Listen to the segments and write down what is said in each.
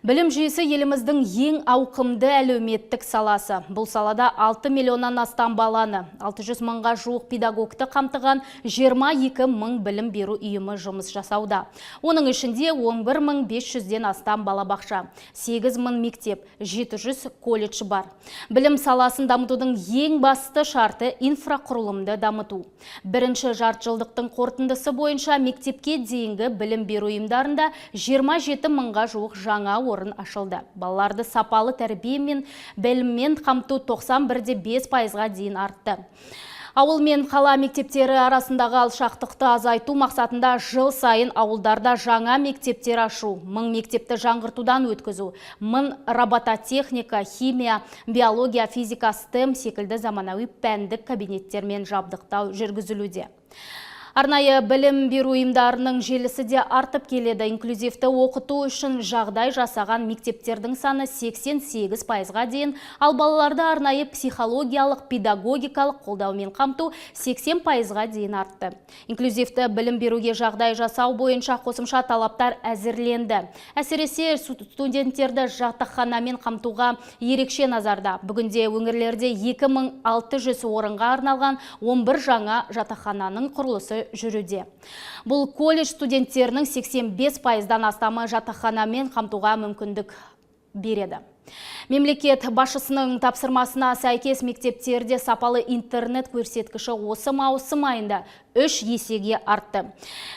Білім жүйесі еліміздің ең ауқымды әлеуметтік саласы. Бұл салада 6 миллионнан астам баланы, 600 мыңға жуық педагогты қамтыған 22 мың білім беру ұйымы жұмыс жасауда. Оның ішінде 11.500-ден астам балабақша, 8 мың мектеп, 700 колледж бар. Білім саласын дамытудың ең басты шарты инфрақұрылымды дамыту. Бірінші жартыжылдықтың қорытындысы бойынша мектепке дейінгі білім беру ұйымдарында 27 мыңға жуық жаңа орын ашылды. Балаларды сапалы тәрбие мен біліммен қамту 91,5%-ға дейін артты. Ауыл мен қала мектептері арасындағы алшақтықты азайту мақсатында жыл сайын ауылдарда жаңа мектептер ашу, 1000 мектепті жаңғыртудан өткізу, 1000 робототехника, химия, биология, физика, STEM секілді заманауи пәндік кабинеттермен жабдықтау жүргізілуде. Арнайы білім беру ұйымдарының желісі де артып келеді. Инклюзивті оқыту үшін жағдай жасаған мектептердің саны 88%-ға дейін, ал балаларды арнайы психологиялық, педагогикалық қолдаумен қамту 80%-ға дейін артты. Инклюзивті білім беруге жағдай жасау бойынша қосымша талаптар әзірленді. Әсіресе студенттерді жатақханамен қамтуға ерекше назарда. Бүгінде өңірлерде 2600 орынға арналған 11 жаңа жатақхананың құрылысы жүруде. Бұл колледж студенттерінің 85%-дан астамы жатақханамен қамтуға мүмкіндік береді. Мемлекет басшысының тапсырмасына сәйкес мектептерде сапалы интернет көрсеткіші осы маусым айында 3 есеге артты.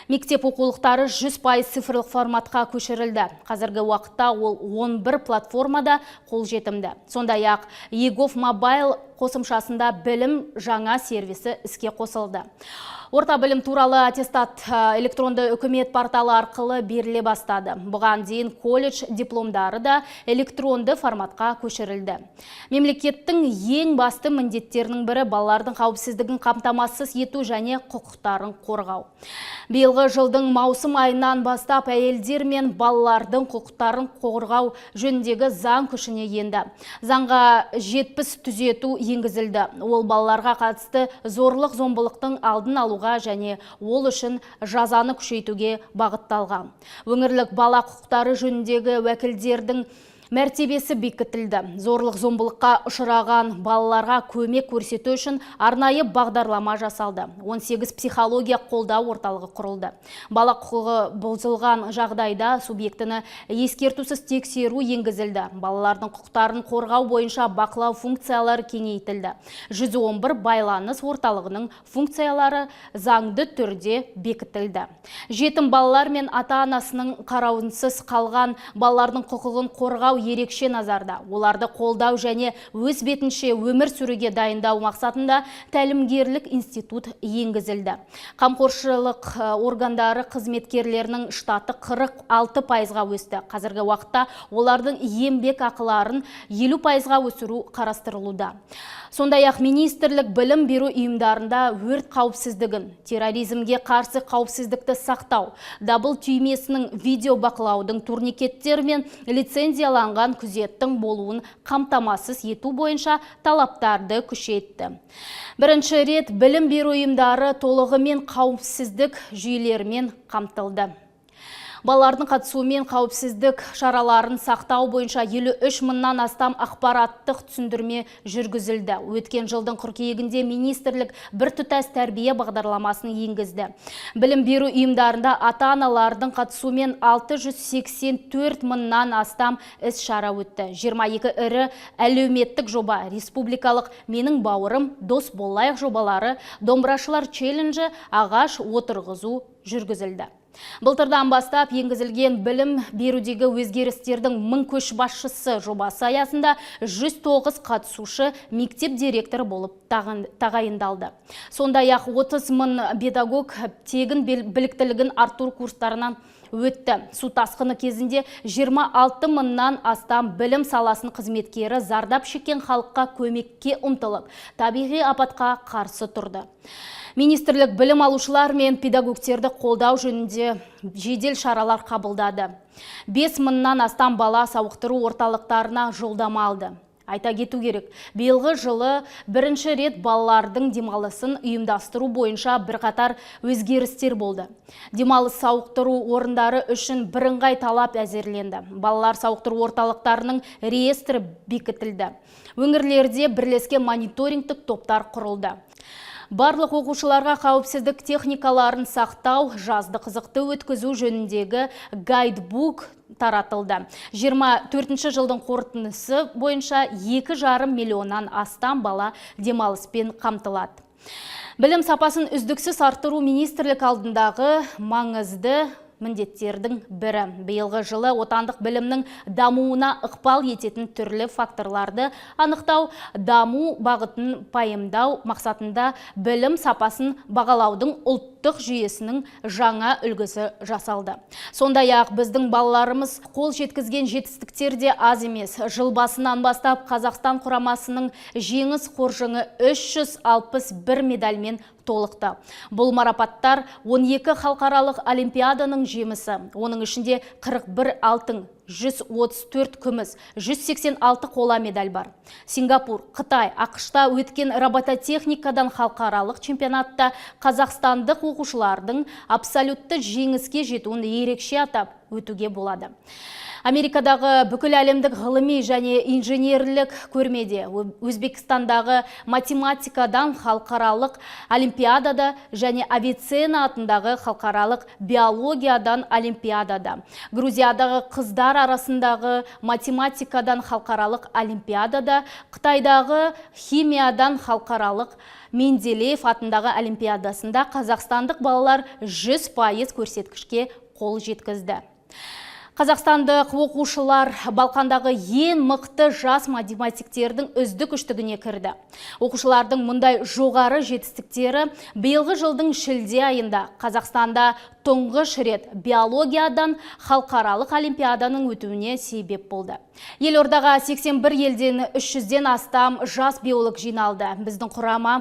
Мектеп оқулықтары 100% цифрлық форматқа көшірілді. Қазіргі уақытта ол 11 платформада қолжетімді. Сондай-ақ EGOV Mobile қосымшасында білім жаңа сервисі іске қосылды. Орта білім туралы аттестат электронды үкімет порталы арқылы беріле бастады. Бұған дейін колледж дипломдары да электронды форматқа көшірілді. Мемлекеттің ең басты міндеттерінің бірі балалардың қауіпсіздігін қамтамасыз ету және құқықтарын қорғау. Биылғы жылдың маусым айынан бастап әйелдер мен балалардың құқықтарын қорғау жөніндегі заң күшіне енді. Заңға 70 түзету енгізілді. Ол балаларға қатысты зорлық-зомбылықтың алдын алуға және ол үшін жазаны күшейтуге бағытталған. Өңірлік бала құқықтары жөніндегі уәкілдердің мәртебесі бекітілді. Зорлық-зомбылыққа ұшыраған балаларға көмек көрсету үшін арнайы бағдарлама жасалды. 18 психология қолдау орталығы құрылды. Бала құқығы бұзылған жағдайда субъектіні ескертусіз тексеру енгізілді. Балалардың құқықтарын қорғау бойынша бақылау функциялары кеңейтілді. 111 байланыс орталығының функциялары заңды түрде бекітілді. Жетім балалар мен ата-анасының қарауынсыз қалған балалардың құқығын қорғау ерекше назарда. Оларды қолдау және өз бетінше өмір сүруге дайындау мақсатында тәлімгерлік институт енгізілді. Қамқоршылық органдары қызметкерлерінің штаты 46%-ға өсті. Қазіргі уақытта олардың еңбек ақыларын 50%-ға өсіру қарастырылуда. Сондай-ақ министрлік білім беру ұйымдарында өрт қауіпсіздігін, терроризмге қарсы қауіпсіздікті сақтау, дабыл түймесінің видео бақылаудың турникеттер мен лицензияланған күзеттің болуын қамтамасыз ету бойынша талаптарды күшейтті. Бірінші рет білім беру ұйымдары толығымен қауіпсіздік жүйелерімен қамтылды. Балалардың қатысуымен қауіпсіздік шараларын сақтау бойынша 53 мыңнан астам ақпараттық түсіндірме жүргізілді. Өткен жылдың қыркүйегінде министрлік біртұтас тәрбие бағдарламасын енгізді. Білім беру ұйымдарында ата-аналардың қатысуымен 684 мыңнан астам іс-шара өтті. 22 ірі әлеуметтік жоба, республикалық «Менің бауырым, дос болайық» жобалары, домбырашылар челленджі, ағаш отырғызу жүргізілді. Былтырдан бастап енгізілген білім берудегі өзгерістердің 1000 көшбасшысы жобасы аясында 109 қатысушы мектеп директоры болып тағайындалды. Сондай-ақ 30 мың педагог тегін біліктілігін арттыру курстарынан өтті. Су тасқыны кезінде 26 мыңнан астам білім саласын қызметкері зардап шеккен халыққа көмекке ұмтылып, табиғи апатқа қарсы тұрды. Министрлік білім алушылар мен педагогтерді қолдау жөнінде жедел шаралар қабылдады. 5 мыңнан астам бала сауықтыру орталықтарына жолдама алды. Айта кету керек, биылғы жылы бірінші рет балалардың демалысын ұйымдастыру бойынша бірқатар өзгерістер болды. Демалыс сауықтыру орындары үшін бірыңғай талап әзірленді. Балалар сауықтыру орталықтарының реестрі бекітілді. Өңірлерде бірлескен мониторингтік топтар құрылды. Барлық оқушыларға қауіпсіздік техникаларын сақтау, жазды қызықты өткізу жөніндегі гайдбук таратылды. 24 жылдың қорытындысы бойынша 2,5 миллионнан астам бала демалыспен қамтылады. Білім сапасын үздіксіз арттыру министрлік алдындағы маңызды міндеттердің бірі. Биылғы жылы отандық білімнің дамуына ықпал ететін түрлі факторларды анықтау, даму бағытын пайымдау мақсатында білім сапасын бағалаудың ұлттық жүйесінің жаңа үлгісі жасалды. Сондай-ақ біздің балаларымыз қол жеткізген жетістіктер де аз емес. Жыл басынан бастап Қазақстан құрамасының жеңіс қоржыңы 361 медальмен толықты. Бұл марапаттар 12 халықаралық олимпиаданың жемісі. Оның ішінде 41 алтын, 134 күміс, 186 қола медаль бар. Сингапур, Қытай, ақш-та өткен робототехникадан халықаралық чемпионатта қазақстандық оқушылардың абсолютті жеңіске жетуін ерекше атап өтуге болады. Америкадағы бүкіл әлемдік ғылыми және инженерлік көрмеде, Өзбекстандағы математикадан халықаралық олимпиадада және Авиценна атындағы халықаралық биологиядан олимпиадада, Грузиядағы қыздар арасындағы математикадан халықаралық олимпиадада, Қытайдағы химиядан халықаралық Менделеев атындағы олимпиадасында қазақстандық балалар 100% көрсеткішке қол жеткізді. Қазақстандық оқушылар Балқандағы ең мықты жас математиктердің үздік үштігіне кірді. Оқушылардың мұндай жоғары жетістіктері биылғы жылдың шілде айында Қазақстанда тұңғыш рет биологиядан халықаралық олимпиаданың өтуіне себеп болды. Елордаға 81 елден 300-ден астам жас биолог жиналды. Біздің құрама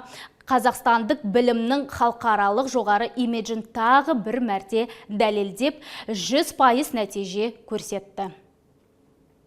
қазақстандық білімнің халықаралық жоғары имиджін тағы бір мәрте дәлелдеп 100% нәтиже көрсетті.